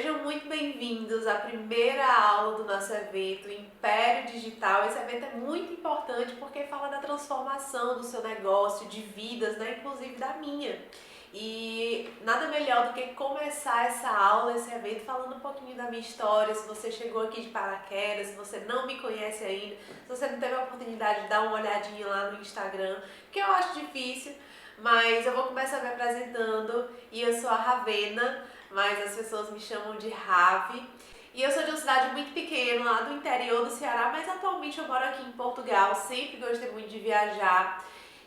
Sejam muito bem-vindos à primeira aula do nosso evento Império Digital. Esse evento é muito importante porque fala da transformação do seu negócio, de vidas, né? Inclusive da minha. E nada melhor do que começar essa aula, esse evento, falando um pouquinho da minha história. Se você chegou aqui de paraquedas, se você não me conhece ainda, se você não teve a oportunidade de dar uma olhadinha lá no Instagram, que eu acho difícil, mas eu vou começar me apresentando. E eu sou a Ravena, mas as pessoas me chamam de Ravi. E eu sou de uma cidade muito pequena, lá do interior do Ceará, mas atualmente eu moro aqui em Portugal. Sempre gostei muito de viajar.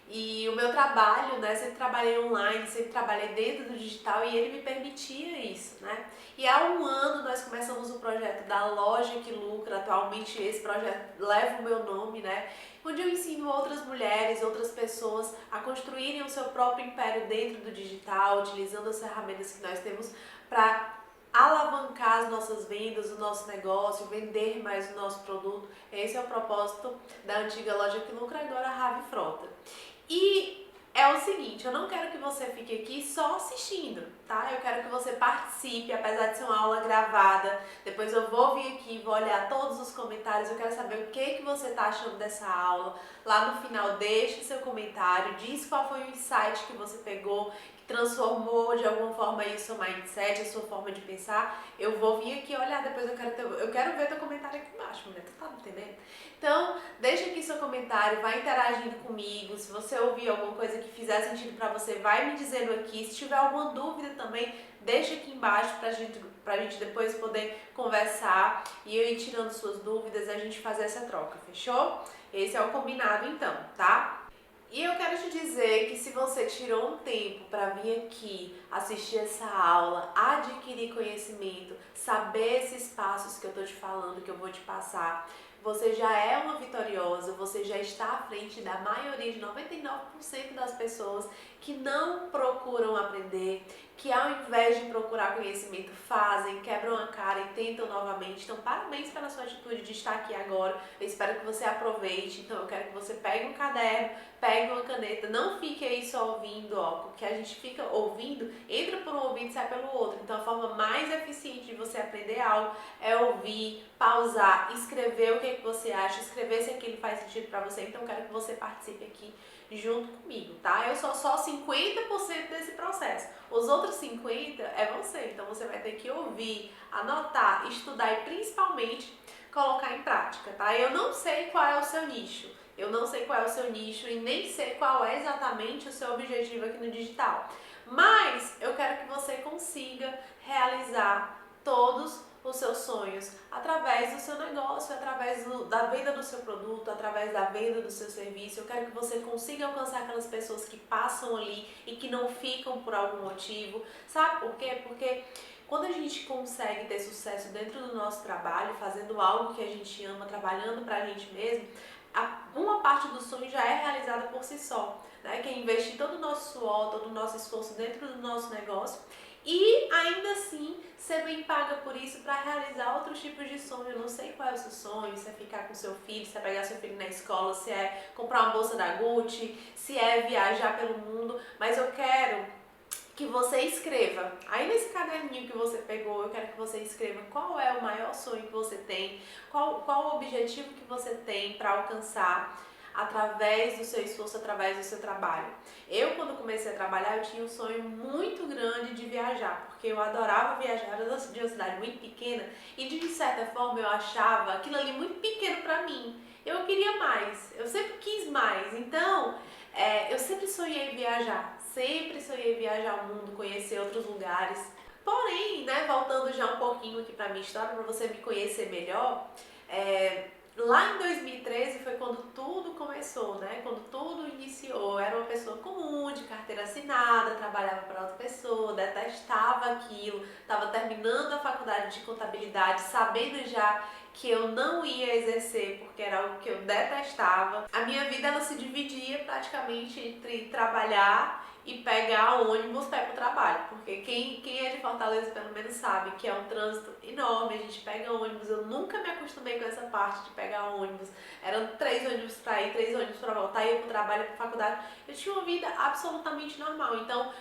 E o meu trabalho, né, sempre trabalhei online, sempre trabalhei dentro do digital e ele me permitia isso, né? E há um ano nós começamos o projeto da Loja que Lucra. Atualmente esse projeto leva o meu nome, né? Onde eu ensino outras mulheres, outras pessoas a construírem o seu próprio império dentro do digital, utilizando as ferramentas que nós temos para alavancar as nossas vendas, o nosso negócio, vender mais o nosso produto. Esse é o propósito da antiga Loja que Lucra, agora a Ravi Frota. E é o seguinte, eu não quero que você fique aqui só assistindo, tá? Eu quero que você participe, apesar de ser uma aula gravada. Depois eu vou vir aqui, vou olhar todos os comentários, eu quero saber o que você tá achando dessa aula. Lá no final, deixe seu comentário, diz qual foi o insight que você pegou, que transformou de alguma forma aí o seu mindset, a sua forma de pensar. Eu vou vir aqui olhar, depois eu quero ver teu comentário aqui embaixo, mulher, tu tá me entendendo? Então, deixa aqui seu comentário, vai interagindo comigo. Se você ouvir alguma coisa que fizer sentido pra você, vai me dizendo aqui. Se tiver alguma dúvida também, deixa aqui embaixo pra gente depois poder conversar e eu ir tirando suas dúvidas e a gente fazer essa troca, fechou? Esse é o combinado então, tá? E eu quero te dizer que se você tirou um tempo para vir aqui assistir essa aula, adquirir conhecimento, saber esses passos que eu tô te falando, que eu vou te passar, você já é uma vitoriosa, você já está à frente da maioria de 99% das pessoas que não procuram aprender, que ao invés de procurar conhecimento fazem, quebram a cara e tentam novamente. Então parabéns pela sua atitude de estar aqui agora, eu espero que você aproveite. Então eu quero que você pegue um caderno, pegue uma caneta, não fique aí só ouvindo, ó, porque a gente fica ouvindo, entra por um ouvido e sai pelo outro. Então a forma mais eficiente de você aprender algo é ouvir, pausar, escrever o que você acha, escrever se aquilo faz sentido pra você. Então eu quero que você participe aqui junto comigo, tá? Eu sou só 50% desse processo. Os outros 50% é você. Então você vai ter que ouvir, anotar, estudar e principalmente colocar em prática, tá? Eu não sei qual é o seu nicho. Eu não sei qual é o seu nicho e nem sei qual é exatamente o seu objetivo aqui no digital. Mas eu quero que você consiga realizar todos os seus sonhos através do seu negócio, através da venda do seu produto, através da venda do seu serviço. Eu quero que você consiga alcançar aquelas pessoas que passam ali e que não ficam por algum motivo. Sabe por quê? Porque quando a gente consegue ter sucesso dentro do nosso trabalho, fazendo algo que a gente ama, trabalhando pra gente mesmo, uma parte do sonho já é realizada por si só, né? Que é investir todo o nosso suor, todo o nosso esforço dentro do nosso negócio e ainda assim ser bem paga por isso para realizar outros tipos de sonho. Eu não sei qual é o seu sonho, se é ficar com seu filho, se é pegar seu filho na escola, se é comprar uma bolsa da Gucci, se é viajar pelo mundo, mas eu quero que você escreva. Aí nesse caderninho que você pegou, eu quero que você escreva qual é o maior sonho que você tem, qual o objetivo que você tem para alcançar através do seu esforço, através do seu trabalho. Eu, quando comecei a trabalhar, eu tinha um sonho muito grande de viajar, porque eu adorava viajar, eu era de uma cidade muito pequena e de certa forma eu achava aquilo ali muito pequeno para mim. Eu queria mais, eu sempre quis mais, então eu sempre sonhei viajar. Sempre sonhei viajar o mundo, conhecer outros lugares. Porém, né, voltando já um pouquinho aqui pra minha história, para você me conhecer melhor, lá em 2013 foi quando tudo começou, né? Quando tudo iniciou. Eu era uma pessoa comum, de carteira assinada, trabalhava para outra pessoa, detestava aquilo, estava terminando a faculdade de contabilidade, sabendo já que eu não ia exercer porque era algo que eu detestava. A minha vida ela se dividia praticamente entre trabalhar e pegar ônibus para ir pro trabalho, porque quem é de Fortaleza pelo menos sabe que é um trânsito enorme, a gente pega ônibus. Eu nunca me acostumei com essa parte de pegar ônibus, eram 3 ônibus para ir, 3 ônibus para voltar, ia pro trabalho, pra faculdade. Eu tinha uma vida absolutamente normal, então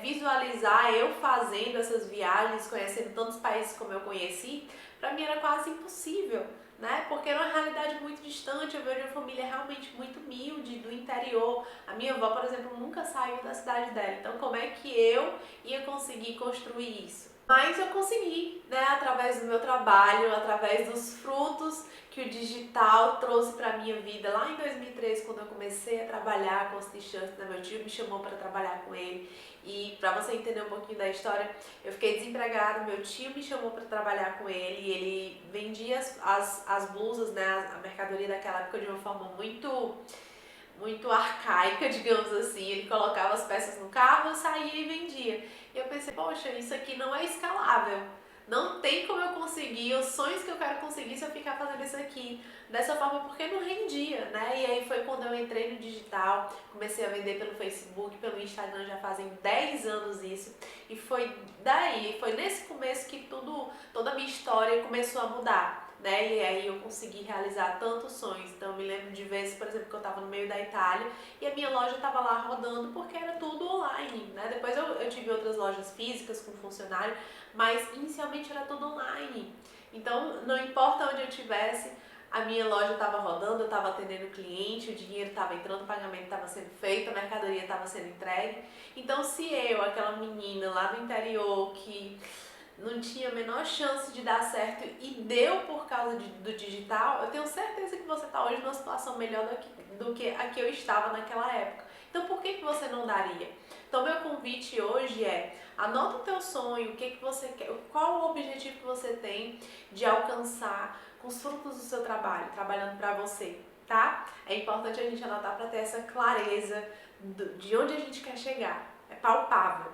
visualizar eu fazendo essas viagens, conhecendo tantos países como eu conheci, para mim era quase impossível, né? Porque era uma realidade muito distante. Eu venho de uma família realmente muito humilde, do interior. A minha avó, por exemplo, nunca saiu da cidade dela. Então, como é que eu ia conseguir construir isso? Mas eu consegui, né? Através do meu trabalho, através dos frutos que o digital trouxe para minha vida. Lá em 2013, quando eu comecei a trabalhar com os t-shirts, né? Meu tio me chamou para trabalhar com ele. E para você entender um pouquinho da história, eu fiquei desempregada, meu tio me chamou para trabalhar com ele e ele vendia as blusas, né, a mercadoria daquela época de uma forma muito arcaica, digamos assim. Ele colocava as peças no carro, saía e vendia. E eu pensei, poxa, isso aqui não é escalável. Não tem como eu conseguir os sonhos que eu quero conseguir se eu ficar fazendo isso aqui dessa forma, porque não rendia, né? E aí foi quando eu entrei no digital, comecei a vender pelo Facebook, pelo Instagram, já fazem 10 anos isso. E foi daí, foi nesse começo que toda a minha história começou a mudar, né? E aí eu consegui realizar tantos sonhos. Então eu me lembro de vezes, por exemplo, que eu estava no meio da Itália e a minha loja estava lá rodando porque era tudo online, né? Depois eu tive outras lojas físicas com funcionário, mas inicialmente era tudo online. Então não importa onde eu estivesse, a minha loja estava rodando, eu estava atendendo o cliente, o dinheiro estava entrando, o pagamento estava sendo feito, a mercadoria estava sendo entregue. Então se eu, aquela menina lá do interior que não tinha a menor chance de dar certo e deu por causa do digital, eu tenho certeza que você está hoje numa situação melhor do que a que eu estava naquela época. Então por que você não daria? Então meu convite hoje é, anota o teu sonho, o que você quer, qual o objetivo que você tem de alcançar com os frutos do seu trabalho, trabalhando para você, tá? É importante a gente anotar para ter essa clareza de onde a gente quer chegar, é palpável.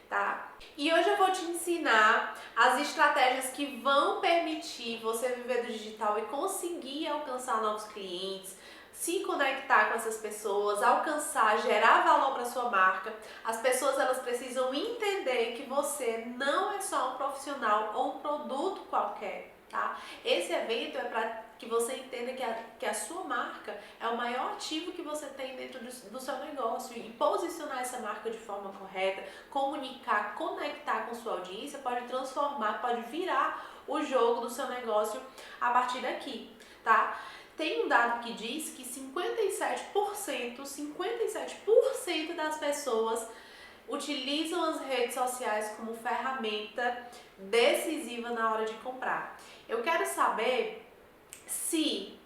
Tá? E hoje eu vou te ensinar as estratégias que vão permitir você viver do digital e conseguir alcançar novos clientes, se conectar com essas pessoas, alcançar, gerar valor para sua marca. As pessoas elas precisam entender que você não é só um profissional ou um produto qualquer, tá? Esse evento é para que você entenda que a sua marca é o maior ativo que você tem dentro do seu negócio e posicionar essa marca de forma correta, comunicar, conectar com sua audiência pode transformar, pode virar o jogo do seu negócio a partir daqui, tá? Tem um dado que diz que 57% das pessoas utilizam as redes sociais como ferramenta decisiva na hora de comprar. Eu quero saber se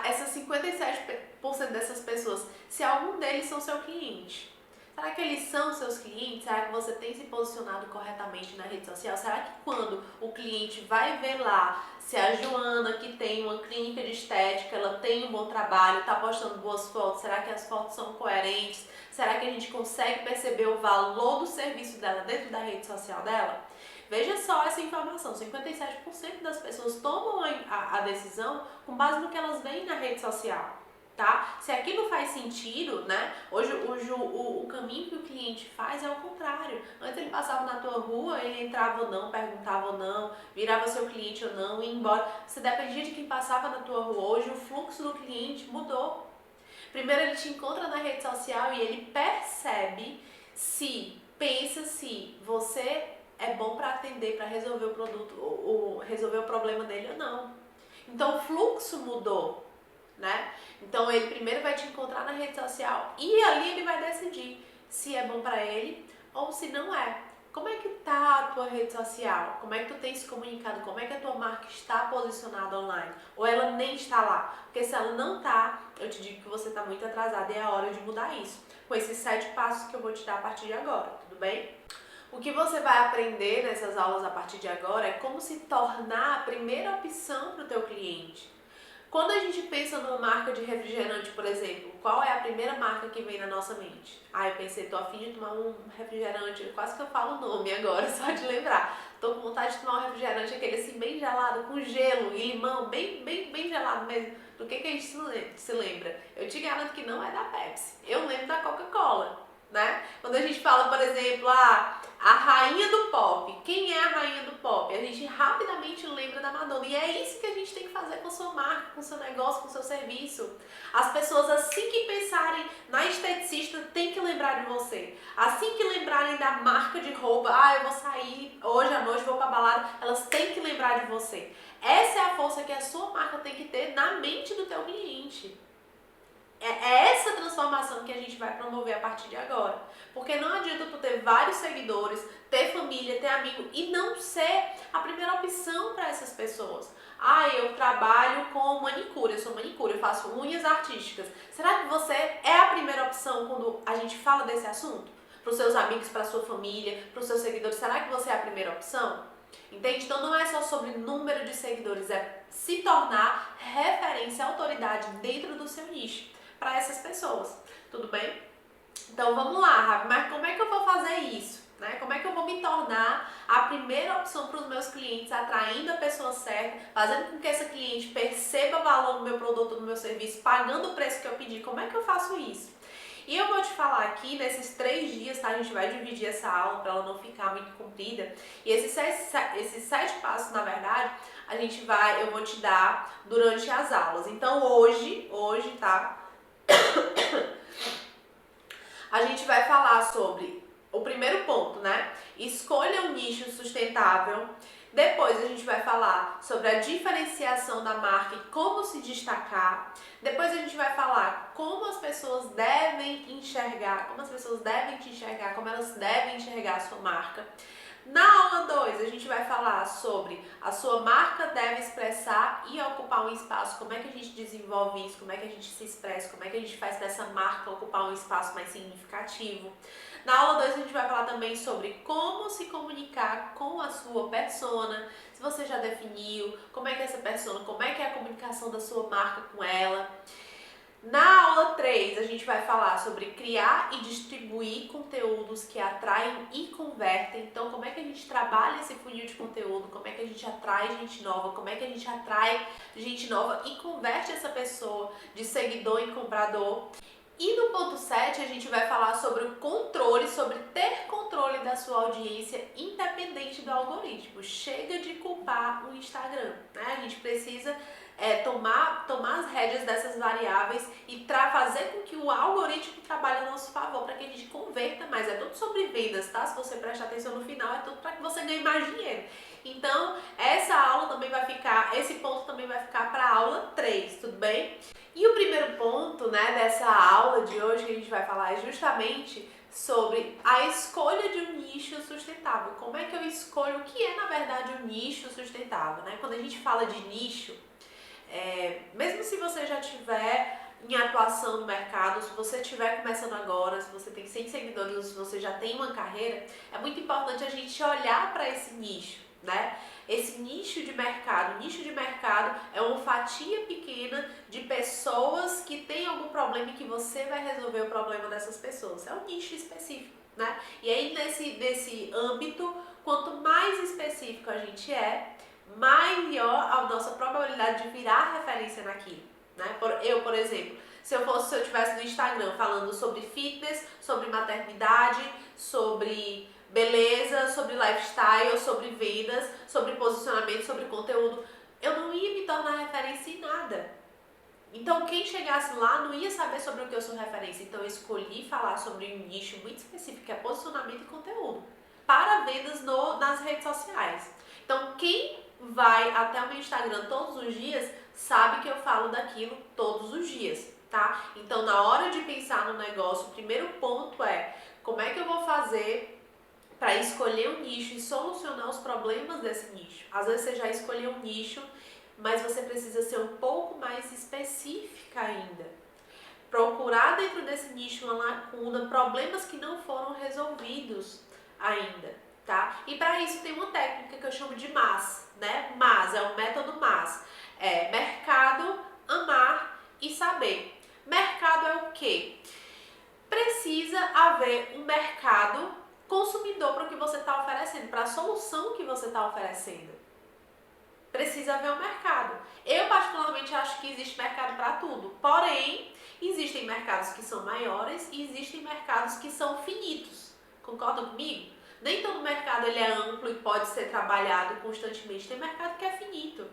essas 57% dessas pessoas, se algum deles são seu cliente. Será que eles são seus clientes? Será que você tem se posicionado corretamente na rede social? Será que quando o cliente vai ver lá se a Joana, que tem uma clínica de estética, ela tem um bom trabalho, está postando boas fotos, será que as fotos são coerentes? Será que a gente consegue perceber o valor do serviço dela dentro da rede social dela? Veja só essa informação, 57% das pessoas tomam a decisão com base no que elas veem na rede social, tá? Se aquilo faz sentido, né? Hoje o caminho que o cliente faz é o contrário. Antes ele passava na tua rua, ele entrava ou não, perguntava ou não, virava seu cliente ou não, ia embora. Você dependia de quem passava na tua rua. Hoje o fluxo do cliente mudou. Primeiro ele te encontra na rede social e ele percebe pensa se você é bom para atender, para resolver o produto, ou resolver o problema dele ou não. Então o fluxo mudou, né? Então ele primeiro vai te encontrar na rede social e ali ele vai decidir se é bom para ele ou se não é. Como é que tá a tua rede social? Como é que tu tem se comunicado? Como é que a tua marca está posicionada online? Ou ela nem está lá? Porque se ela não tá, eu te digo que você está muito atrasada e é a hora de mudar isso. Com esses 7 passos que eu vou te dar a partir de agora, tudo bem? O que você vai aprender nessas aulas a partir de agora é como se tornar a primeira opção para o teu cliente. Quando a gente pensa numa marca de refrigerante, por exemplo, qual é a primeira marca que vem na nossa mente? Eu pensei, tô a fim de tomar um refrigerante, quase que eu falo o nome agora, só de lembrar. Tô com vontade de tomar um refrigerante, aquele assim bem gelado, com gelo e limão, bem gelado mesmo. Do que a gente se lembra? Eu te garanto que não é da Pepsi, eu lembro da Coca-Cola, né? Quando a gente fala, por exemplo, a rainha do pop. Quem é a rainha do pop? top. A gente rapidamente lembra da Madonna. E é isso que a gente tem que fazer com a sua marca, com o seu negócio, com o seu serviço. As pessoas, assim que pensarem na esteticista, tem que lembrar de você. Assim que lembrarem da marca de roupa, eu vou sair hoje à noite, vou pra balada, elas têm que lembrar de você. Essa é a força que a sua marca tem que ter na mente do teu cliente. É essa transformação que a gente vai promover a partir de agora. Porque não adianta tu ter vários seguidores, ter família, ter amigo e não ser a primeira opção para essas pessoas. Eu trabalho com manicure, eu sou manicure, eu faço unhas artísticas. Será que você é a primeira opção quando a gente fala desse assunto? Para os seus amigos, para a sua família, para os seus seguidores, será que você é a primeira opção? Entende? Então não é só sobre número de seguidores, é se tornar referência, autoridade dentro do seu nicho para essas pessoas, tudo bem? Então vamos lá, Rafa, mas como é que eu vou fazer isso? Né? Como é que eu vou me tornar a primeira opção para os meus clientes, atraindo a pessoa certa, fazendo com que essa cliente perceba o valor do meu produto, do meu serviço, pagando o preço que eu pedi? Como é que eu faço isso? E eu vou te falar aqui nesses 3 dias, tá? A gente vai dividir essa aula para ela não ficar muito comprida. E esses 7 passos, na verdade, eu vou te dar durante as aulas. Então hoje, tá? A gente vai falar sobre o primeiro ponto, né? Escolha um nicho sustentável. Depois a gente vai falar sobre a diferenciação da marca e como se destacar. Depois a gente vai falar como as pessoas devem enxergar, como elas devem enxergar a sua marca. Na aula 2, a gente vai falar sobre a sua marca deve expressar e ocupar um espaço, como é que a gente desenvolve isso, como é que a gente se expressa, como é que a gente faz para essa marca ocupar um espaço mais significativo. Na aula 2, a gente vai falar também sobre como se comunicar com a sua persona, se você já definiu, como é que é essa persona, como é que é a comunicação da sua marca com ela. Na aula 3, a gente vai falar sobre criar e distribuir conteúdos que atraem e convertem. Então, como é que a gente trabalha esse funil de conteúdo, como é que a gente atrai gente nova, como é que a gente atrai gente nova e converte essa pessoa de seguidor em comprador. E no ponto 7, a gente vai falar sobre o controle, sobre ter controle da sua audiência independente do algoritmo. Chega de culpar o Instagram, né? A gente precisa tomar as rédeas dessas variáveis e fazer com que o algoritmo trabalhe a nosso favor para que a gente converta mais. É tudo sobre vendas, tá? Se você prestar atenção no final, é tudo para que você ganhe mais dinheiro. Então, esse ponto também vai ficar para a aula 3, tudo bem? E o primeiro ponto, né, dessa aula de hoje que a gente vai falar é justamente sobre a escolha de um nicho sustentável. Como é que eu escolho o que é, na verdade, um nicho sustentável, né? Quando a gente fala de nicho, mesmo se você já tiver em atuação no mercado, se você estiver começando agora, se você tem 100 seguidores, se você já tem uma carreira, é muito importante a gente olhar para esse nicho, né? Esse nicho de mercado é uma fatia pequena de pessoas que têm algum problema e que você vai resolver o problema dessas pessoas. É um nicho específico, né? E aí nesse âmbito, quanto mais específico a gente maior a nossa probabilidade de virar referência naquilo, né? Por exemplo, se eu estivesse no Instagram falando sobre fitness, sobre maternidade, sobre beleza, sobre lifestyle, sobre vendas, sobre posicionamento, sobre conteúdo, eu não ia me tornar referência em nada. Então quem chegasse lá não ia saber sobre o que eu sou referência. Então eu escolhi falar sobre um nicho muito específico, que é posicionamento e conteúdo, para vendas nas redes sociais. Então quem vai até o meu Instagram todos os dias sabe que eu falo daquilo todos os dias, tá? Então na hora de pensar no negócio, o primeiro ponto é como é que eu vou fazer para escolher um nicho e solucionar os problemas desse nicho. Às vezes você já escolheu um nicho, mas você precisa ser um pouco mais específica ainda. Procurar dentro desse nicho uma lacuna, problemas que não foram resolvidos ainda, tá? E para isso tem uma técnica que eu chamo de MAS, né? MAS, é o método MAS. É mercado, amar e saber. Mercado é o quê? Precisa haver um mercado consumidor para o que você está oferecendo, para a solução que você está oferecendo. Precisa haver um mercado. Eu particularmente acho que existe mercado para tudo, porém, existem mercados que são maiores e existem mercados que são finitos. Concordam comigo? Nem todo mercado ele é amplo e pode ser trabalhado constantemente. Tem mercado que é finito.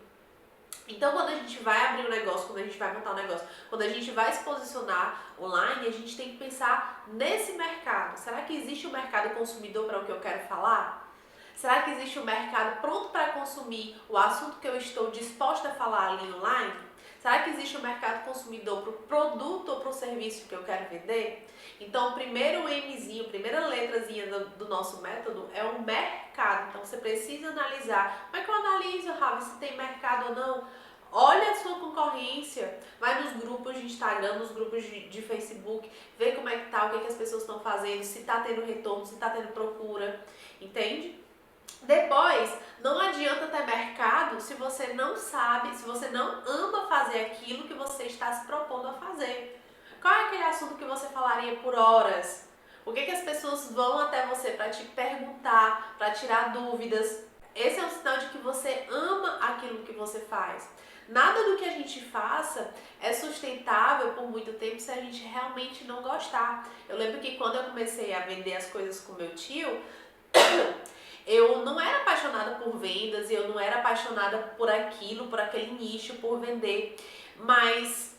Então, quando a gente vai abrir um negócio, quando a gente vai montar um negócio, quando a gente vai se posicionar online, a gente tem que pensar nesse mercado. Será que existe um mercado consumidor para o que eu quero falar? Será que existe um mercado pronto para consumir o assunto que eu estou disposta a falar ali online? Será que existe um mercado consumidor para o produto ou para o serviço que eu quero vender? Então, o primeiro Mzinho, a primeira letrazinha do nosso método é o mercado. Então, você precisa analisar. Como é que eu analiso, Ravi, se tem mercado ou não? Olha a sua concorrência, vai nos grupos de Instagram, nos grupos de Facebook, vê como é que tá, o que, é que as pessoas estão fazendo, se tá tendo retorno, se tá tendo procura, entende? Depois, não adianta ter mercado se você não sabe, se você não ama fazer aquilo que você está se propondo a fazer. Qual é aquele assunto que você falaria por horas? O que, é que as pessoas vão até você para te perguntar, para tirar dúvidas? Esse é um sinal de que você ama aquilo que você faz. Nada do que a gente faça é sustentável por muito tempo se a gente realmente não gostar. Eu lembro que quando eu comecei a vender as coisas com meu tio, eu não era apaixonada por vendas, eu não era apaixonada por aquilo, por aquele nicho, por vender, mas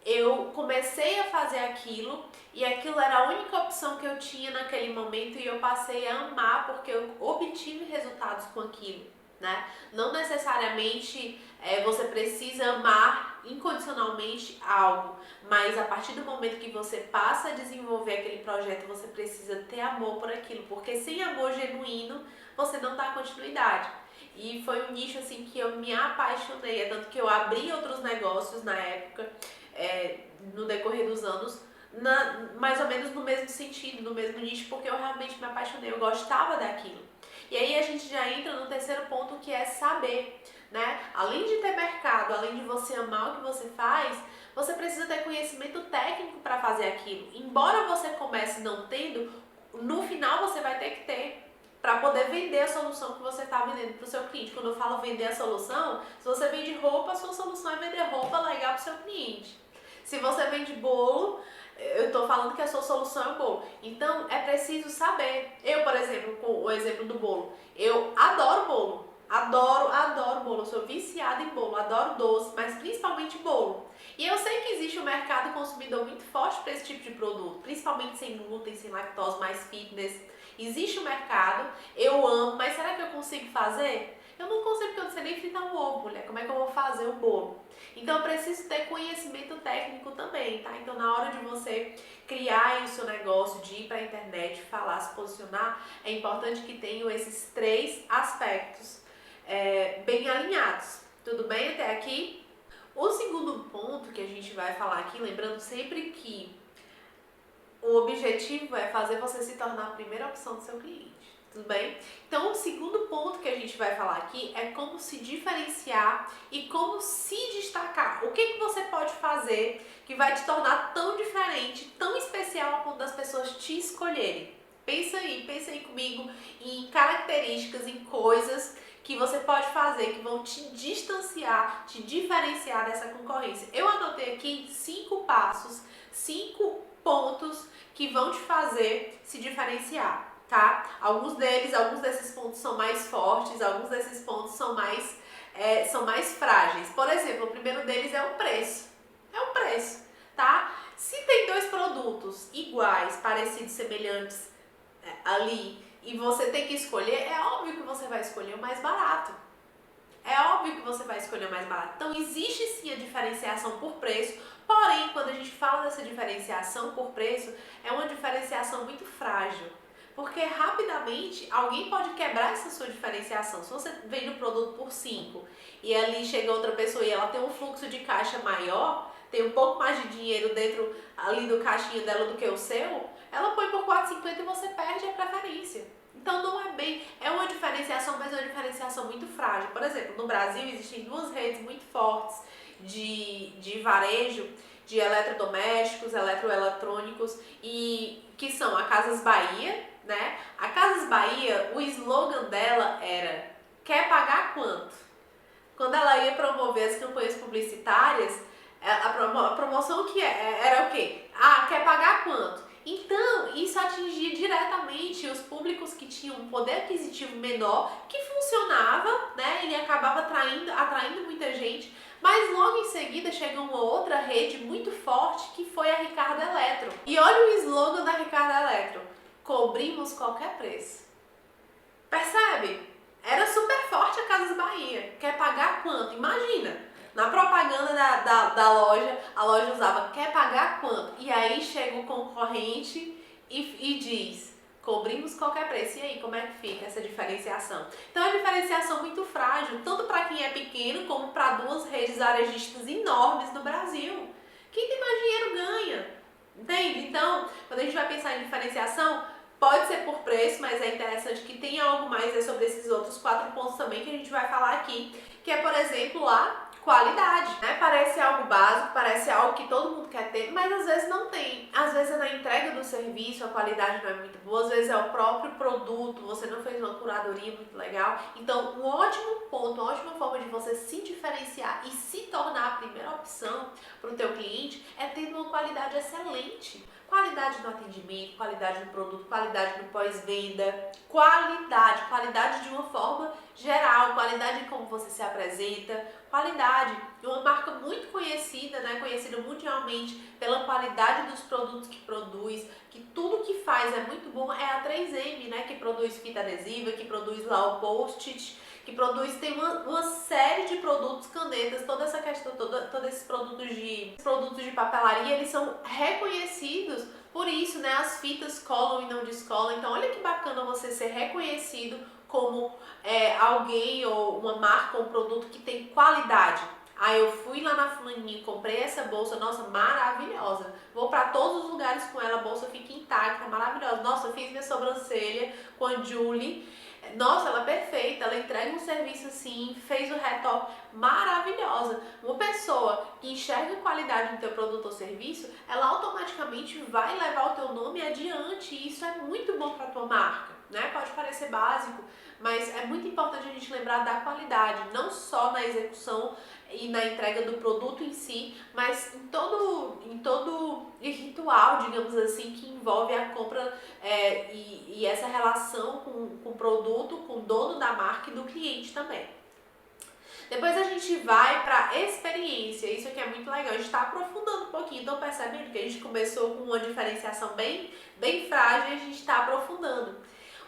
eu comecei a fazer aquilo e aquilo era a única opção que eu tinha naquele momento e eu passei a amar porque eu obtive resultados com aquilo, né? Não necessariamente você precisa amar incondicionalmente algo, mas a partir do momento que você passa a desenvolver aquele projeto, você precisa ter amor por aquilo, porque sem amor genuíno, você não dá continuidade. E foi um nicho assim que eu me apaixonei, é tanto que eu abri outros negócios na época, no decorrer dos anos, mais ou menos no mesmo sentido, no mesmo nicho, porque eu realmente me apaixonei, eu gostava daquilo. E aí a gente já entra no terceiro ponto, que é saber, né? Além de ter mercado, além de você amar o que você faz, você precisa ter conhecimento técnico para fazer aquilo. Embora você comece não tendo, no final você vai ter que ter para poder vender a solução que você está vendendo para o seu cliente. Quando eu falo vender a solução, se você vende roupa, a sua solução é vender roupa legal para o seu cliente. Se você vende bolo, eu estou falando que a sua solução é o bolo. Então, é preciso saber. Eu, por exemplo, com o exemplo do bolo, eu adoro bolo. Adoro bolo. Eu sou viciada em bolo, adoro doce, mas principalmente bolo. E eu sei que existe um mercado consumidor muito forte para esse tipo de produto, principalmente sem glúten, sem lactose, mais fitness. Existe um mercado, eu amo, mas será que eu consigo fazer? Eu não consigo, porque eu não sei nem fritar um ovo, mulher. Como é que eu vou fazer o bolo? Então eu preciso ter conhecimento técnico também, tá? Então na hora de você criar aí o seu negócio, de ir para a internet, falar, se posicionar, é importante que tenham esses três aspectos bem alinhados. Tudo bem até aqui? O segundo ponto que a gente vai falar aqui, lembrando sempre que o objetivo é fazer você se tornar a primeira opção do seu cliente. Tudo bem? Então, o segundo ponto que a gente vai falar aqui é como se diferenciar e como se destacar. O que você pode fazer que vai te tornar tão diferente, tão especial a ponto das pessoas te escolherem. Pensa aí comigo em características, em coisas que você pode fazer que vão te distanciar, te diferenciar dessa concorrência. Eu anotei aqui 5 passos, 5 pontos que vão te fazer se diferenciar. Tá? Alguns desses pontos são mais fortes, alguns desses pontos são mais frágeis. Por exemplo, o primeiro deles é o preço. É o preço, tá? Se tem 2 produtos iguais, parecidos, semelhantes ali, e você tem que escolher, é óbvio que você vai escolher o mais barato. É óbvio que você vai escolher o mais barato. Então, existe sim a diferenciação por preço, porém, quando a gente fala dessa diferenciação por preço, é uma diferenciação muito frágil. Porque rapidamente alguém pode quebrar essa sua diferenciação. Se você vende um produto por 5 e ali chega outra pessoa e ela tem um fluxo de caixa maior, tem um pouco mais de dinheiro dentro ali do caixinho dela do que o seu, ela põe por 4,50 e você perde a preferência. Então não é uma diferenciação, mas é uma diferenciação muito frágil. Por exemplo, no Brasil existem 2 redes muito fortes de varejo, de eletrodomésticos, eletroeletrônicos, e que são a Casas Bahia, né? A Casas Bahia, o slogan dela era: quer pagar quanto? Quando ela ia promover as campanhas publicitárias, a promoção era o quê? Ah, quer pagar quanto? Então, isso atingia diretamente os públicos que tinham um poder aquisitivo menor, que funcionava, né? Ele acabava atraindo muita gente, mas logo em seguida chegou uma outra rede muito forte, que foi a Ricardo Eletro. E olha o slogan da Ricardo Eletro: cobrimos qualquer preço. Percebe? Era super forte a Casas Bahia. Quer pagar quanto? Imagina! Na propaganda da loja, a loja usava quer pagar quanto? E aí chega o concorrente e diz cobrimos qualquer preço. E aí, como é que fica essa diferenciação? Então é uma diferenciação muito frágil, tanto para quem é pequeno, como para duas redes varejistas enormes no Brasil. Quem tem mais dinheiro ganha. Entende? Então, quando a gente vai pensar em diferenciação, pode ser por preço, mas é interessante que tenha algo mais sobre esses outros 4 pontos também que a gente vai falar aqui, que é, por exemplo, a qualidade, né? Parece algo básico, parece algo que todo mundo quer ter, mas às vezes não tem. Às vezes é na entrega do serviço, a qualidade não é muito boa, às vezes é o próprio produto, você não fez uma curadoria muito legal. Então, um ótimo ponto, uma ótima forma de você se diferenciar e se tornar a primeira opção para o teu cliente é ter uma qualidade excelente. Qualidade no atendimento, qualidade no produto, qualidade no pós-venda, qualidade de uma forma geral, qualidade em como você se apresenta, qualidade de uma marca muito conhecida, né, conhecida mundialmente pela qualidade dos produtos que produz, que tudo que faz é muito bom, é a 3M, né, que produz fita adesiva, que produz lá o post-it, que produz, tem uma série de produtos, canetas, toda essa questão, todos esses produtos de papelaria, eles são reconhecidos por isso, né? As fitas colam e não descolam. Então, olha que bacana você ser reconhecido como alguém ou uma marca ou um produto que tem qualidade. Ah, eu fui lá na fulaninha, comprei essa bolsa, nossa, maravilhosa. Vou para todos os lugares com ela, a bolsa fica intacta, maravilhosa. Nossa, eu fiz minha sobrancelha com a Julie. Nossa, ela é perfeita, ela entrega um serviço assim, fez o retoque, maravilhosa. Uma pessoa que enxerga qualidade no teu produto ou serviço, ela automaticamente vai levar o teu nome adiante, e isso é muito bom para tua marca, né? Pode parecer básico, mas é muito importante a gente lembrar da qualidade, não só na execução e na entrega do produto em si, mas em todo ritual, digamos assim, que envolve a compra e essa relação com o produto, com o dono da marca e do cliente também. Depois a gente vai para a experiência, isso aqui é muito legal, a gente está aprofundando um pouquinho, então percebendo que a gente começou com uma diferenciação bem frágil e a gente está aprofundando.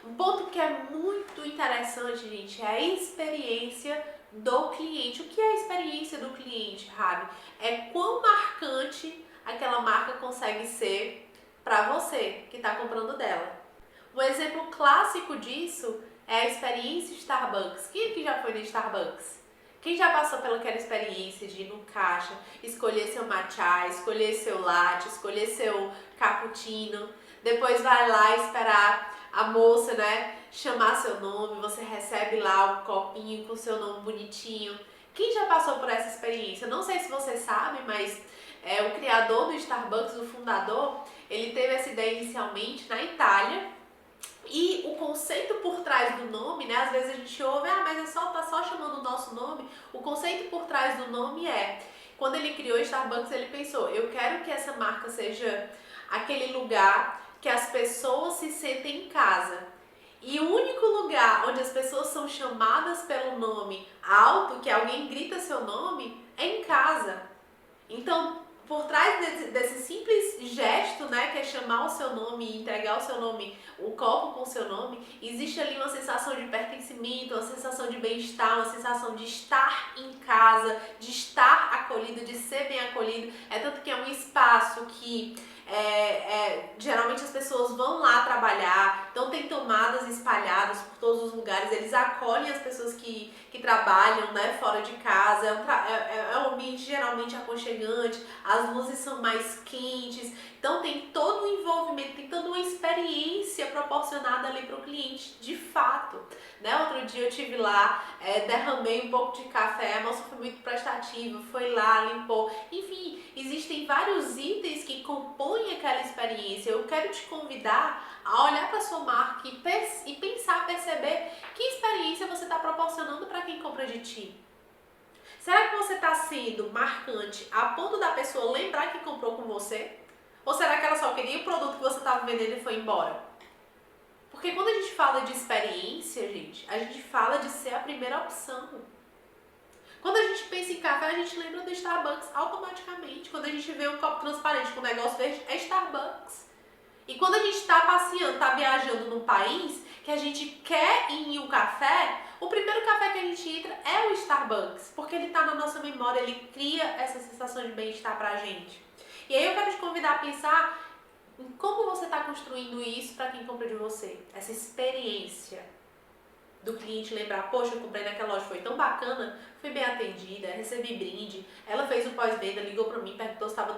Um ponto que é muito interessante, gente, é a experiência do cliente. O que é a experiência do cliente, Rabi? É quão marcante aquela marca consegue ser para você que está comprando dela. Um exemplo clássico disso é a experiência Starbucks. Quem aqui já foi no Starbucks? Quem já passou pelaquela experiência de ir no caixa, escolher seu matcha, escolher seu latte, escolher seu cappuccino, depois vai lá esperar a moça, né, chamar seu nome, você recebe lá um copinho com seu nome bonitinho. Quem já passou por essa experiência? Não sei se você sabe, mas o criador do Starbucks, o fundador, ele teve essa ideia inicialmente na Itália. E o conceito por trás do nome, né? Às vezes a gente ouve, mas tá só chamando o nosso nome. O conceito por trás do nome quando ele criou o Starbucks, ele pensou, eu quero que essa marca seja aquele lugar que as pessoas se sentem em casa. E o único lugar onde as pessoas são chamadas pelo nome alto, que alguém grita seu nome, é em casa. Então, por trás desse simples gesto, né, que é chamar o seu nome e entregar o seu nome, o copo com o seu nome, existe ali uma sensação de pertencimento, uma sensação de bem-estar, uma sensação de estar em casa, de estar acolhido, de ser bem acolhido. É tanto que é um espaço que geralmente as pessoas vão lá trabalhar, então tem tomadas espalhadas por todos os lugares, eles acolhem as pessoas que trabalham, né, fora de casa, é um ambiente geralmente aconchegante, as luzes são mais quentes, então tem todo um envolvimento, tem toda uma experiência proporcionada ali para o cliente, de fato, né? Outro dia eu tive lá, derramei um pouco de café, a moça foi muito prestativa, foi lá, limpou, enfim, existem vários itens que compõem aquela experiência. Eu quero te convidar a olhar para a sua marca e pensar, perceber que experiência você está proporcionando para quem compra de ti. Será que você está sendo marcante a ponto da pessoa lembrar que comprou com você? Ou será que ela só queria o produto que você estava vendendo e foi embora? Porque quando a gente fala de experiência, gente, a gente fala de ser a primeira opção. Quando a gente pensa em café, a gente lembra do Starbucks automaticamente. Quando a gente vê um copo transparente com um negócio verde, é Starbucks. E quando a gente está passeando, está viajando num país que a gente quer ir em um café, o primeiro café que a gente entra é o Starbucks, porque ele está na nossa memória, ele cria essa sensação de bem-estar pra gente. E aí eu quero te convidar a pensar em como você está construindo isso para quem compra de você, essa experiência do cliente lembrar, poxa, eu comprei naquela loja, foi tão bacana, fui bem atendida, recebi brinde, ela fez o pós-venda, ligou para mim, perguntou se estava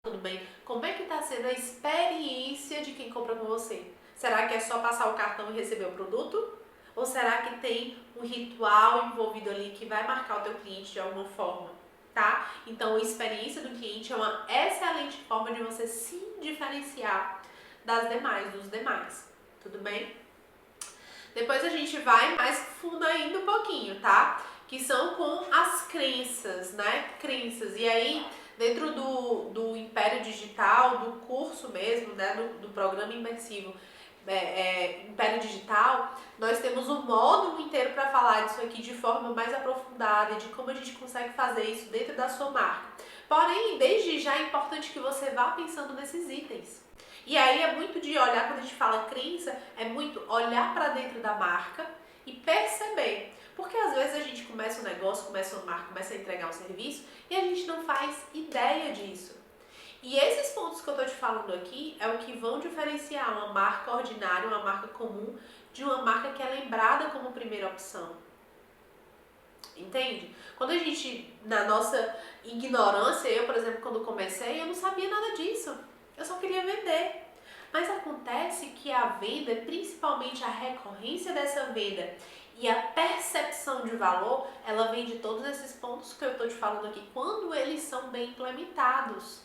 tudo bem. Como é que está sendo a experiência de quem compra com você? Será que é só passar o cartão e receber o produto? Ou será que tem um ritual envolvido ali que vai marcar o teu cliente de alguma forma? Tá? Então, a experiência do cliente é uma excelente forma de você se diferenciar dos demais. Tudo bem? Depois a gente vai mais fundo ainda um pouquinho, tá? Que são com as crenças, né? Crenças. E aí, dentro do Império Digital, do curso mesmo, né? Do programa imersivo Império Digital, nós temos um módulo inteiro para falar disso aqui de forma mais aprofundada e de como a gente consegue fazer isso dentro da sua marca. Porém, desde já é importante que você vá pensando nesses itens. E aí é muito de olhar, quando a gente fala crença, é muito olhar para dentro da marca e perceber. Porque às vezes a gente começa um negócio, começa uma marca, começa a entregar um serviço e a gente não faz ideia disso. E esses pontos que eu estou te falando aqui é o que vão diferenciar uma marca ordinária, uma marca comum, de uma marca que é lembrada como primeira opção. Entende? Quando a gente, na nossa ignorância, eu, por exemplo, quando comecei, eu não sabia nada disso. Eu só queria vender. Mas acontece que a venda, principalmente a recorrência dessa venda e a percepção de valor, ela vem de todos esses pontos que eu estou te falando aqui, quando eles são bem implementados.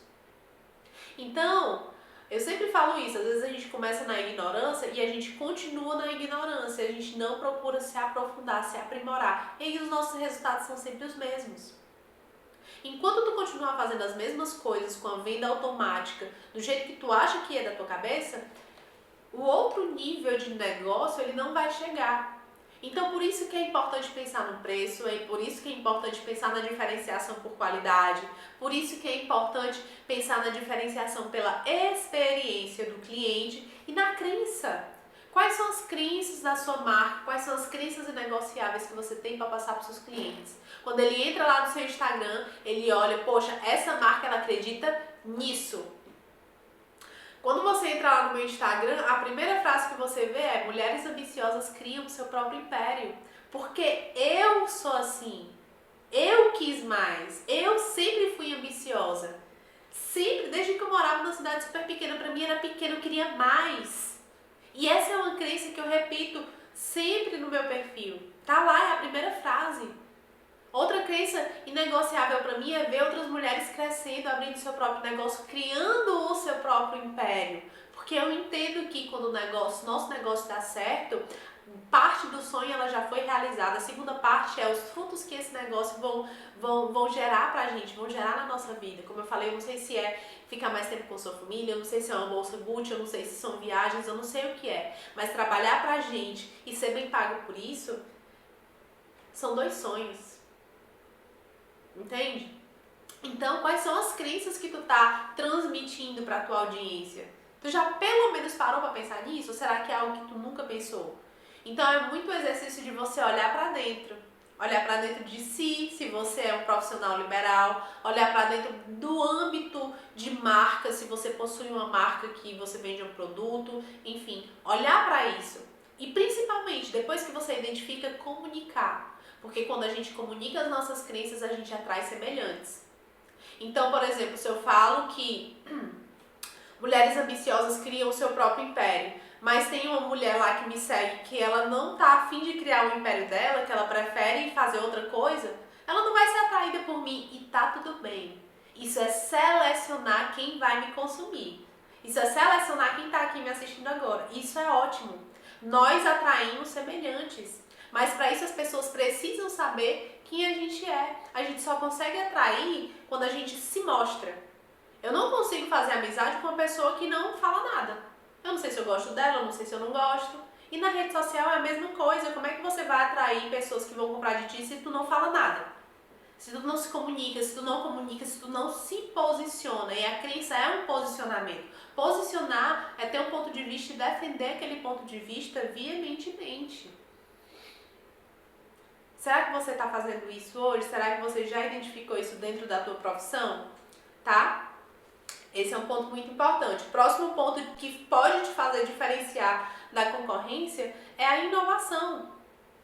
Então, eu sempre falo isso, às vezes a gente começa na ignorância e a gente continua na ignorância, a gente não procura se aprofundar, se aprimorar, e aí os nossos resultados são sempre os mesmos. Enquanto tu continuar fazendo as mesmas coisas com a venda automática, do jeito que tu acha que é da tua cabeça, o outro nível de negócio ele não vai chegar. Então, por isso que é importante pensar no preço, é por isso que é importante pensar na diferenciação por qualidade, por isso que é importante pensar na diferenciação pela experiência do cliente e na crença. Quais são as crenças da sua marca? Quais são as crenças inegociáveis que você tem para passar para os seus clientes? Quando ele entra lá no seu Instagram, ele olha, poxa, essa marca ela acredita nisso. Quando você entra lá no meu Instagram, a primeira frase que você vê é: mulheres ambiciosas criam seu próprio império. Porque eu sou assim. Eu quis mais. Eu sempre fui ambiciosa. Sempre, desde que eu morava numa cidade super pequena, pra mim era pequeno, eu queria mais. E essa é uma crença que eu repito sempre no meu perfil. Tá lá, é a primeira frase. Outra crença inegociável para mim é ver outras mulheres crescendo, abrindo seu próprio negócio, criando o seu próprio império. Porque eu entendo que quando nosso negócio dá certo, parte do sonho ela já foi realizada. A segunda parte é os frutos que esse negócio vão gerar pra gente, vão gerar na nossa vida. Como eu falei, eu não sei se é ficar mais tempo com sua família, eu não sei se é uma bolsa Gucci, eu não sei se são viagens, eu não sei o que é. Mas trabalhar pra gente e ser bem pago por isso, são dois sonhos. Entende? Então, quais são as crenças que tu tá transmitindo para tua audiência? Tu já pelo menos parou para pensar nisso? Ou será que é algo que tu nunca pensou? Então, é muito exercício de você olhar para dentro. Olhar para dentro de si, se você é um profissional liberal. Olhar para dentro do âmbito de marca, se você possui uma marca que você vende um produto. Enfim, olhar para isso. E principalmente, depois que você identifica, comunicar. Porque quando a gente comunica as nossas crenças, a gente atrai semelhantes. Então, por exemplo, se eu falo que mulheres ambiciosas criam o seu próprio império, mas tem uma mulher lá que me segue que ela não tá afim de criar o império dela, que ela prefere fazer outra coisa, ela não vai ser atraída por mim e tá tudo bem. Isso é selecionar quem vai me consumir. Isso é selecionar quem tá aqui me assistindo agora. Isso é ótimo. Nós atraímos semelhantes. Mas para isso as pessoas precisam saber quem a gente é. A gente só consegue atrair quando a gente se mostra. Eu não consigo fazer amizade com uma pessoa que não fala nada. Eu não sei se eu gosto dela, eu não sei se eu não gosto. E na rede social é a mesma coisa. Como é que você vai atrair pessoas que vão comprar de ti se tu não fala nada? Se tu não se comunica, se tu não comunica, se tu não se posiciona. E a crença é um posicionamento. Posicionar é ter um ponto de vista e defender aquele ponto de vista veementemente. Será que você está fazendo isso hoje? Será que você já identificou isso dentro da tua profissão? Tá? Esse é um ponto muito importante. O próximo ponto que pode te fazer diferenciar da concorrência é a inovação,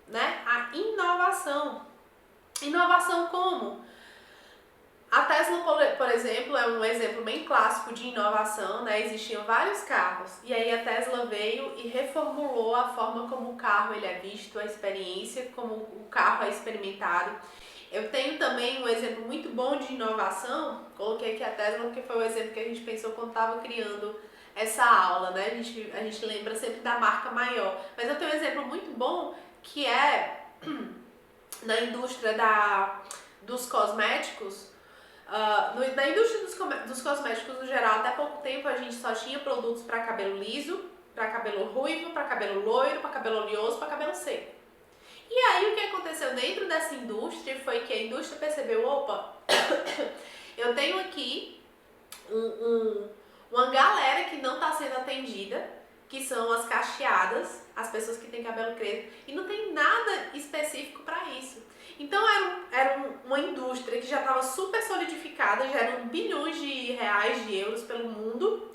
né? A inovação. Inovação como? A Tesla, por exemplo, é um exemplo bem clássico de inovação, né? Existiam vários carros e aí a Tesla veio e reformulou a forma como o carro ele é visto, a experiência, como o carro é experimentado. Eu tenho também um exemplo muito bom de inovação, coloquei aqui a Tesla porque foi o exemplo que a gente pensou quando estava criando essa aula, né? A gente lembra sempre da marca maior, mas eu tenho um exemplo muito bom que é na indústria dos cosméticos. Na indústria dos cosméticos no geral, até pouco tempo a gente só tinha produtos para cabelo liso, para cabelo ruivo, para cabelo loiro, para cabelo oleoso, para cabelo seco. E aí o que aconteceu dentro dessa indústria foi que a indústria percebeu, opa, eu tenho aqui uma galera que não está sendo atendida, que são as cacheadas, as pessoas que têm cabelo crespo, e não tem nada específico para isso. Então era uma indústria que já estava super solidificada, já eram bilhões de reais, de euros pelo mundo,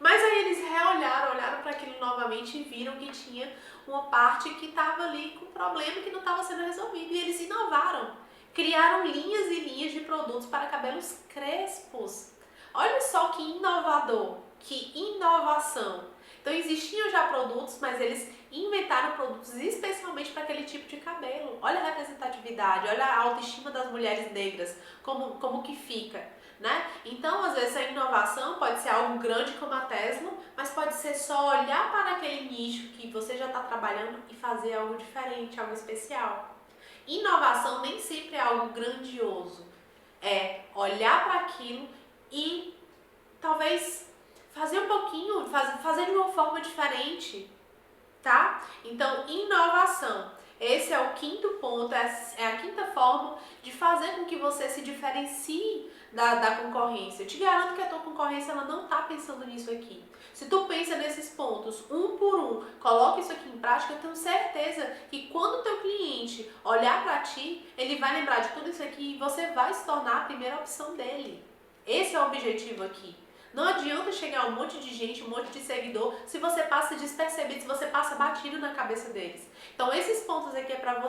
mas aí eles olharam para aquilo novamente e viram que tinha uma parte que estava ali com problema que não estava sendo resolvido. E eles inovaram, criaram linhas e linhas de produtos para cabelos crespos. Olha só que inovador, que inovação. Então existiam já produtos, mas eles inventaram produtos especialmente para aquele tipo de cabelo. Olha a representatividade, olha a autoestima das mulheres negras, como que fica, né? Então, às vezes, a inovação pode ser algo grande como a Tesla, mas pode ser só olhar para aquele nicho que você já está trabalhando e fazer algo diferente, algo especial. Inovação nem sempre é algo grandioso. É olhar para aquilo e talvez fazer um pouquinho, fazer de uma forma diferente, tá? Então, inovação. Esse é o quinto ponto, é a quinta forma de fazer com que você se diferencie da concorrência. Eu te garanto que a tua concorrência ela não está pensando nisso aqui. Se tu pensa nesses pontos um por um, coloca isso aqui em prática, eu tenho certeza que quando o teu cliente olhar para ti, ele vai lembrar de tudo isso aqui e você vai se tornar a primeira opção dele. Esse é o objetivo aqui. Não adianta chegar um monte de gente, um monte de seguidor, se você passa despercebido, se você passa batido na cabeça deles. Então esses pontos aqui é para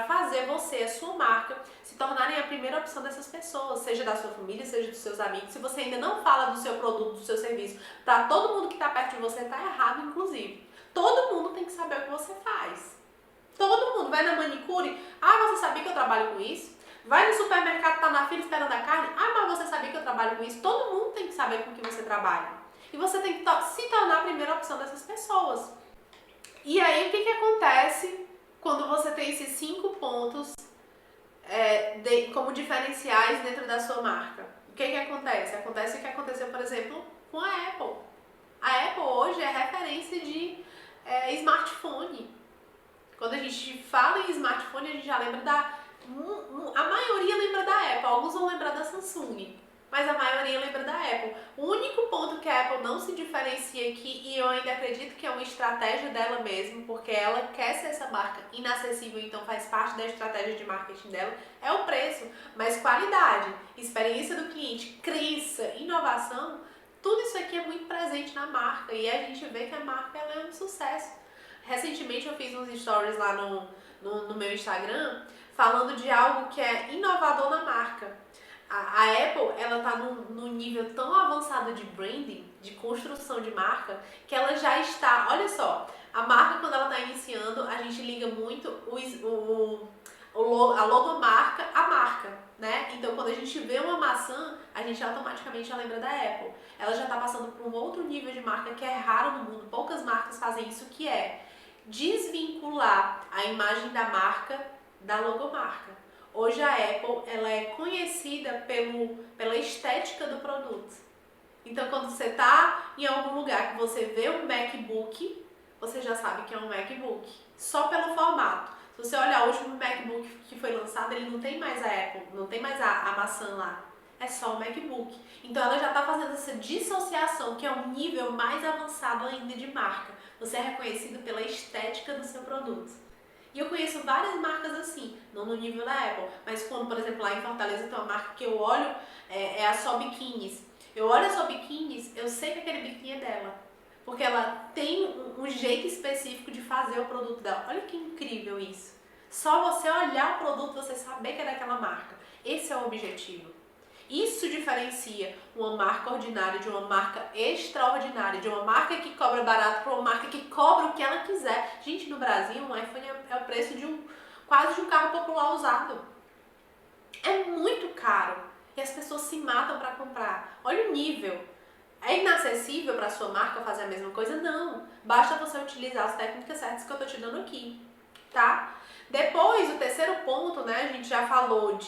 fazer você, a sua marca, se tornarem a primeira opção dessas pessoas, seja da sua família, seja dos seus amigos. Se você ainda não fala do seu produto, do seu serviço, para todo mundo que está perto de você, tá errado inclusive. Todo mundo tem que saber o que você faz. Todo mundo vai na manicure, você sabia que eu trabalho com isso? Vai no supermercado, tá na fila esperando a carne. Mas você sabia que eu trabalho com isso? Todo mundo tem que saber com que você trabalha. E você tem que se tornar a primeira opção dessas pessoas. E aí, o que acontece quando você tem esses 5 pontos como diferenciais dentro da sua marca? O que acontece? Acontece o que aconteceu, por exemplo, com a Apple. A Apple hoje é referência de smartphone. Quando a gente fala em smartphone, a gente já lembra a maioria lembra da Apple, alguns vão lembrar da Samsung, mas a maioria lembra da Apple. O único ponto que a Apple não se diferencia aqui, e eu ainda acredito que é uma estratégia dela mesmo, porque ela quer ser essa marca inacessível, então faz parte da estratégia de marketing dela, é o preço. Mas qualidade, experiência do cliente, crença, inovação, tudo isso aqui é muito presente na marca, e a gente vê que a marca ela é um sucesso. Recentemente eu fiz uns stories lá no meu Instagram, falando de algo que é inovador na marca. A Apple, ela tá num nível tão avançado de branding, de construção de marca, que ela já está, olha só, a marca quando ela está iniciando, a gente liga muito a logomarca à marca, né? Então quando a gente vê uma maçã, a gente automaticamente já lembra da Apple. Ela já está passando por um outro nível de marca que é raro no mundo, poucas marcas fazem isso, que é desvincular a imagem da marca da logomarca. Hoje a Apple ela é conhecida pela estética do produto. Então, quando você tá em algum lugar que você vê um MacBook, você já sabe que é um MacBook. Só pelo formato. Se você olhar o último MacBook que foi lançado, ele não tem mais a Apple, não tem mais a maçã lá. É só o MacBook. Então ela já está fazendo essa dissociação, que é um nível mais avançado ainda de marca. Você é reconhecido pela estética do seu produto. E eu conheço várias marcas assim, não no nível da Apple, mas quando, por exemplo, lá em Fortaleza tem uma marca que eu olho, é a Só Biquínis. Eu olho a Só Biquínis, eu sei que aquele biquíni é dela. Porque ela tem um jeito específico de fazer o produto dela. Olha que incrível isso. Só você olhar o produto, você saber que é daquela marca. Esse é o objetivo. Isso diferencia uma marca ordinária de uma marca extraordinária, de uma marca que cobra barato para uma marca que cobra o que ela quiser. Gente, no Brasil, um iPhone é o preço de quase de um carro popular usado. É muito caro. E as pessoas se matam para comprar. Olha o nível. É inacessível para a sua marca fazer a mesma coisa? Não. Basta você utilizar as técnicas certas que eu estou te dando aqui, tá? Depois, o terceiro ponto, né? A gente já falou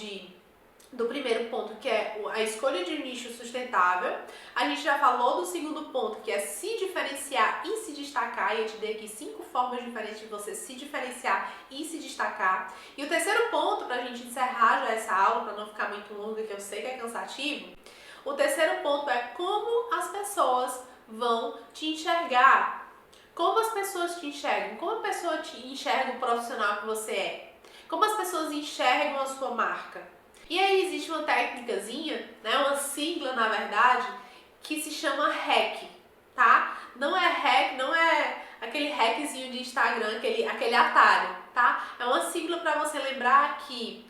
do primeiro ponto, que é a escolha de um nicho sustentável. A gente já falou do segundo ponto, que é se diferenciar e se destacar. E eu te dei aqui 5 formas diferentes de você se diferenciar e se destacar. E o terceiro ponto, para a gente encerrar já essa aula, para não ficar muito longa, que eu sei que é cansativo, o terceiro ponto é como as pessoas vão te enxergar. Como as pessoas te enxergam? Como a pessoa te enxerga o profissional que você é? Como as pessoas enxergam a sua marca? E aí existe uma técnicazinha, né, uma sigla na verdade, que se chama hack, tá? Não é hack, não é aquele hackzinho de Instagram, aquele atalho, tá? É uma sigla para você lembrar que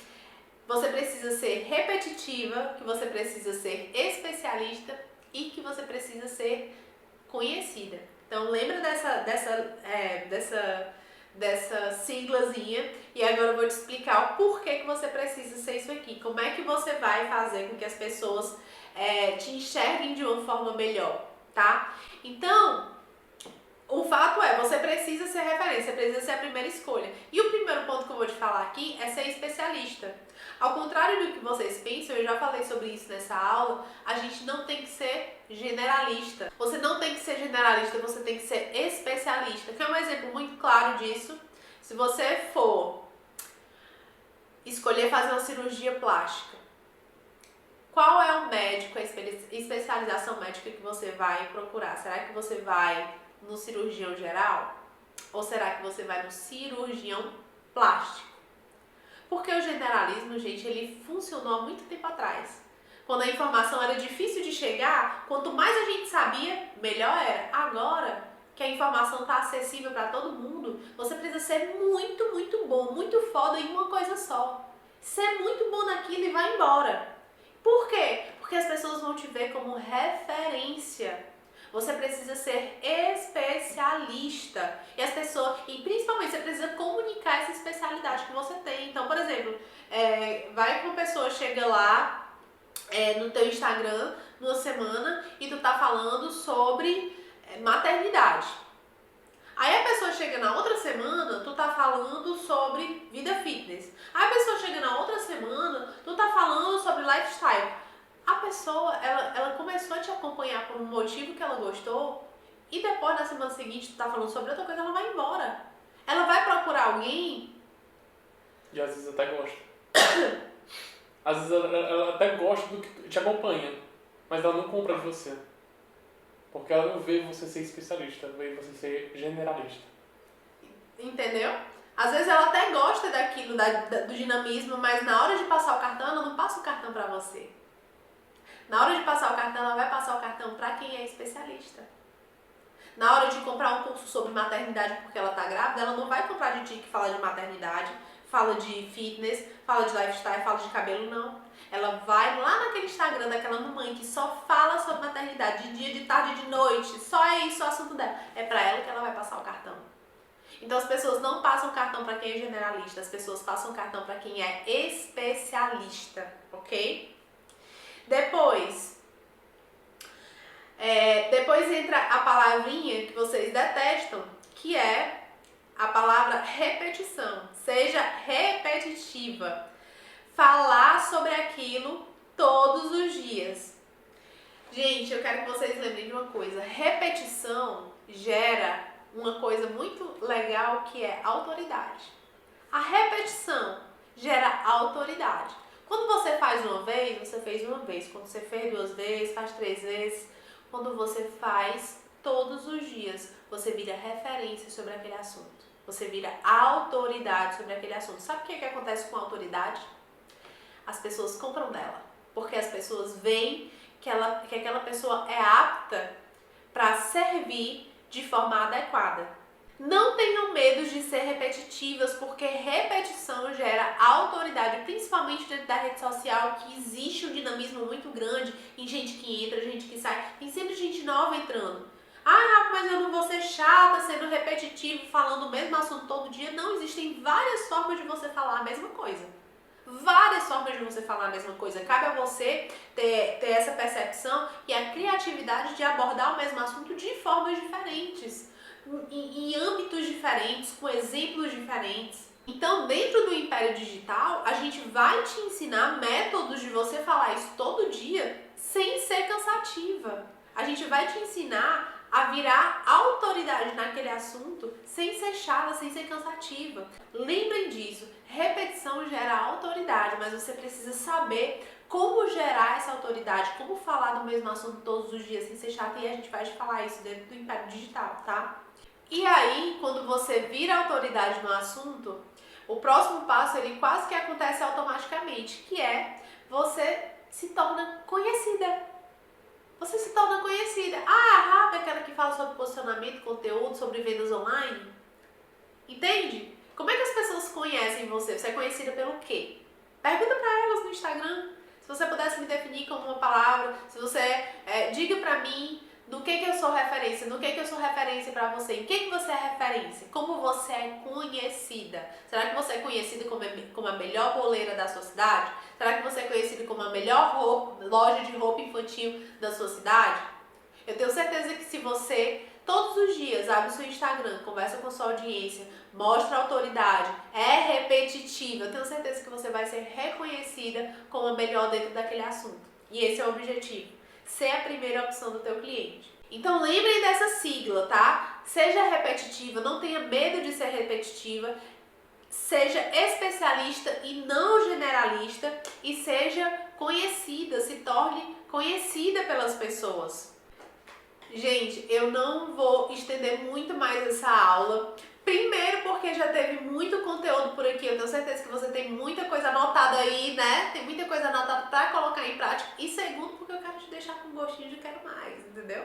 você precisa ser repetitiva, que você precisa ser especialista e que você precisa ser conhecida. Então lembra dessa siglazinha e agora eu vou te explicar o porquê que você precisa ser isso aqui. Como é que você vai fazer com que as pessoas te enxerguem de uma forma melhor, tá? Então, o fato é, você precisa ser referência, você precisa ser a primeira escolha. E o primeiro ponto que eu vou te falar aqui é ser especialista. Ao contrário do que vocês pensam, eu já falei sobre isso nessa aula, a gente não tem que ser generalista. Você não tem que ser generalista, você tem que ser especialista. Que é um exemplo muito claro disso. Se você for escolher fazer uma cirurgia plástica, qual é o médico, a especialização médica que você vai procurar? Será que você vai no cirurgião geral? Ou será que você vai no cirurgião plástico? Porque o generalismo, gente, ele funcionou há muito tempo atrás. Quando a informação era difícil de chegar, quanto mais a gente sabia, melhor era. Agora que a informação está acessível para todo mundo, você precisa ser muito, muito bom, muito foda em uma coisa só. Ser muito bom naquilo e vai embora. Por quê? Porque as pessoas vão te ver como referência. Você precisa ser especialista. E principalmente você precisa comunicar essa especialidade que você tem. Então, por exemplo, vai que uma pessoa chega lá no teu Instagram numa semana e tu tá falando sobre maternidade. Aí a pessoa chega na outra semana, tu tá falando sobre vida fitness. Aí a pessoa chega na outra semana, tu tá falando sobre lifestyle. A pessoa, ela começou a te acompanhar por um motivo que ela gostou e depois na semana seguinte tu tá falando sobre outra coisa, ela vai embora. Ela vai procurar alguém. E às vezes até gosta. Às vezes ela até gosta do que te acompanha, mas ela não compra de você. Porque ela não vê você ser especialista, ela vê você ser generalista. Entendeu? Às vezes ela até gosta daquilo, do dinamismo, mas na hora de passar o cartão, ela não passa o cartão pra você. Na hora de passar o cartão, ela vai passar o cartão para quem é especialista. Na hora de comprar um curso sobre maternidade porque ela está grávida, ela não vai comprar de ti que fala de maternidade, fala de fitness, fala de lifestyle, fala de cabelo, não. Ela vai lá naquele Instagram daquela mamãe que só fala sobre maternidade de dia, de tarde, de noite, só é isso o assunto dela. É para ela que ela vai passar o cartão. Então as pessoas não passam cartão para quem é generalista, as pessoas passam cartão para quem é especialista, ok? Depois entra a palavrinha que vocês detestam, que é a palavra repetição. Seja repetitiva. Falar sobre aquilo todos os dias. Gente, eu quero que vocês lembrem de uma coisa. Repetição gera uma coisa muito legal que é autoridade. A repetição gera autoridade. Quando você faz uma vez, você fez uma vez. Quando você fez 2 vezes, faz 3 vezes. Quando você faz todos os dias, você vira referência sobre aquele assunto. Você vira autoridade sobre aquele assunto. Sabe o que acontece com a autoridade? As pessoas compram dela. Porque as pessoas veem que aquela pessoa é apta para servir de forma adequada. Não tenham medo de ser repetitivas, porque repetição gera autoridade, principalmente dentro da rede social, que existe um dinamismo muito grande em gente que entra, gente que sai. Tem sempre gente nova entrando. Ah, mas eu não vou ser chata sendo repetitivo, falando o mesmo assunto todo dia. Não, existem várias formas de você falar a mesma coisa. Várias formas de você falar a mesma coisa. Cabe a você ter essa percepção e a criatividade de abordar o mesmo assunto de formas diferentes, em âmbitos diferentes, com exemplos diferentes. Então, dentro do Império Digital, a gente vai te ensinar métodos de você falar isso todo dia sem ser cansativa. A gente vai te ensinar a virar autoridade naquele assunto sem ser chata, sem ser cansativa. Lembrem disso, repetição gera autoridade, mas você precisa saber como gerar essa autoridade, como falar do mesmo assunto todos os dias sem ser chata, e a gente vai te falar isso dentro do Império Digital, tá? E aí, quando você vira autoridade no assunto, o próximo passo ele quase que acontece automaticamente, que é você se torna conhecida. Você se torna conhecida. Ah, a Rafa é aquela que fala sobre posicionamento, conteúdo, sobre vendas online. Entende? Como é que as pessoas conhecem você? Você é conhecida pelo quê? Pergunta pra elas no Instagram. Se você pudesse me definir como uma palavra, se você diga pra mim no que eu sou referência, no que eu sou referência pra você, em que você é referência, como você é conhecida. Será que você é conhecida como a melhor boleira da sua cidade? Será que você é conhecida como a melhor loja de roupa infantil da sua cidade? Eu tenho certeza que se você todos os dias abre o seu Instagram, conversa com sua audiência, mostra autoridade, é repetitiva, eu tenho certeza que você vai ser reconhecida como a melhor dentro daquele assunto. E esse é o objetivo. Ser a primeira opção do teu cliente. Então lembrem dessa sigla, tá? Seja repetitiva, não tenha medo de ser repetitiva, seja especialista e não generalista, e seja conhecida, se torne conhecida pelas pessoas. Gente, eu não vou estender muito mais essa aula. Primeiro porque já teve muito conteúdo por aqui, eu tenho certeza que você tem muita coisa anotada aí, né? Tem muita coisa anotada pra colocar em prática. E segundo porque eu quero te deixar com gostinho de quero mais, entendeu?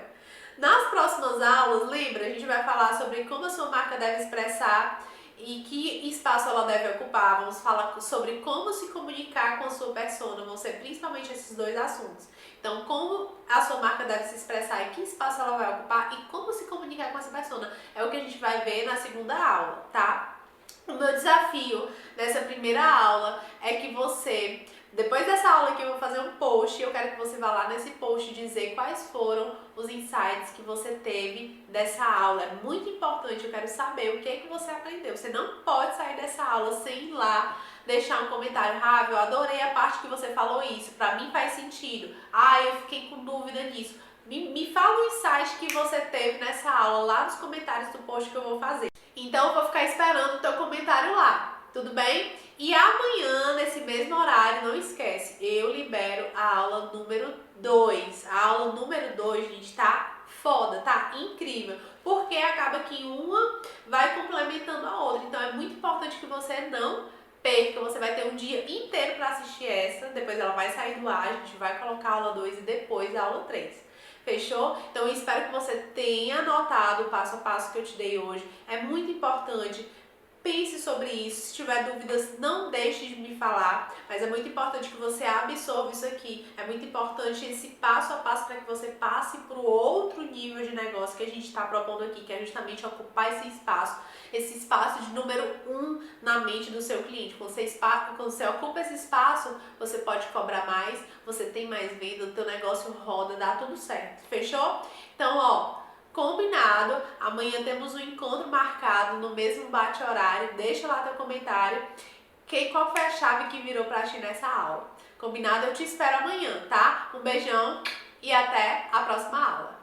Nas próximas aulas, lembra, a gente vai falar sobre como a sua marca deve expressar e que espaço ela deve ocupar. Vamos falar sobre como se comunicar com a sua persona, vão ser principalmente esses 2 assuntos. Então, como a sua marca deve se expressar e que espaço ela vai ocupar e como se comunicar com essa persona. É o que a gente vai ver na segunda aula, tá? O meu desafio nessa primeira aula é que você, depois dessa aula aqui eu vou fazer um post, eu quero que você vá lá nesse post dizer quais foram os insights que você teve dessa aula. É muito importante, eu quero saber o que você aprendeu. Você não pode sair dessa aula sem ir lá deixar um comentário. Rafa, eu adorei a parte que você falou isso, pra mim faz sentido. Ah, eu fiquei com dúvida nisso. Me fala o insight que você teve nessa aula lá nos comentários do post que eu vou fazer. Então eu vou ficar esperando o teu comentário lá, tudo bem? E amanhã, nesse mesmo horário, não esquece, eu libero a aula número 2. A aula número 2, gente, tá foda, tá incrível. Porque acaba que uma vai complementando a outra. Então é muito importante que você não perca. Você vai ter um dia inteiro para assistir essa. Depois ela vai sair do ar, a gente vai colocar a aula 2 e depois a aula 3. Fechou? Então eu espero que você tenha anotado o passo a passo que eu te dei hoje. É muito importante. Pense sobre isso. Se tiver dúvidas, não deixe de me falar. Mas é muito importante que você absorva isso aqui. É muito importante esse passo a passo para que você passe para o outro nível de negócio que a gente está propondo aqui, que é justamente ocupar esse espaço de número 1 na mente do seu cliente. Quando você ocupa esse espaço, você pode cobrar mais, você tem mais venda, o teu negócio roda, dá tudo certo. Fechou? Então, ó, combinado, amanhã temos um encontro marcado no mesmo bate-horário, deixa lá teu comentário, qual foi a chave que virou pra ti nessa aula. Combinado? Eu te espero amanhã, tá? Um beijão e até a próxima aula.